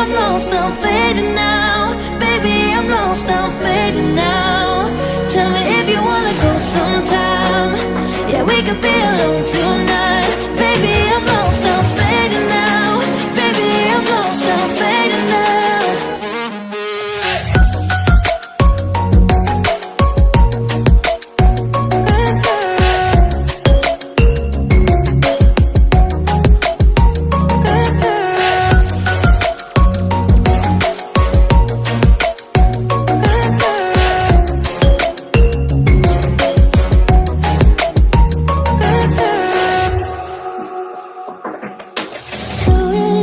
I'm lost, I'm fading now. Baby, I'm lost, I'm fading now. Tell me if you wanna go sometime. Yeah, we could be alone tonight. Baby, I'm lost, I'm fading now. Baby, I'm lost, I'm fading now.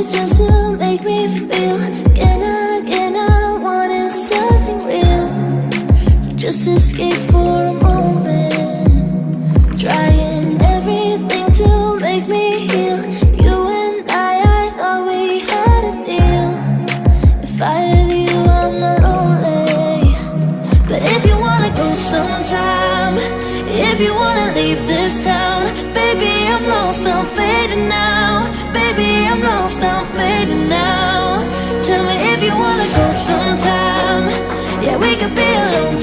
Just to make me feel again, I wanted something real. So just escape for a moment, trying everything to make me heal. You and I thought we had a deal. If I have you, I'm not lonely. But if you wanna go sometime, if you wanna leave this town, baby, I'm lost, I'm fading now. Baby, I'm lost, I'm fading now. Tell me if you wanna go sometime. Yeah, we could be alone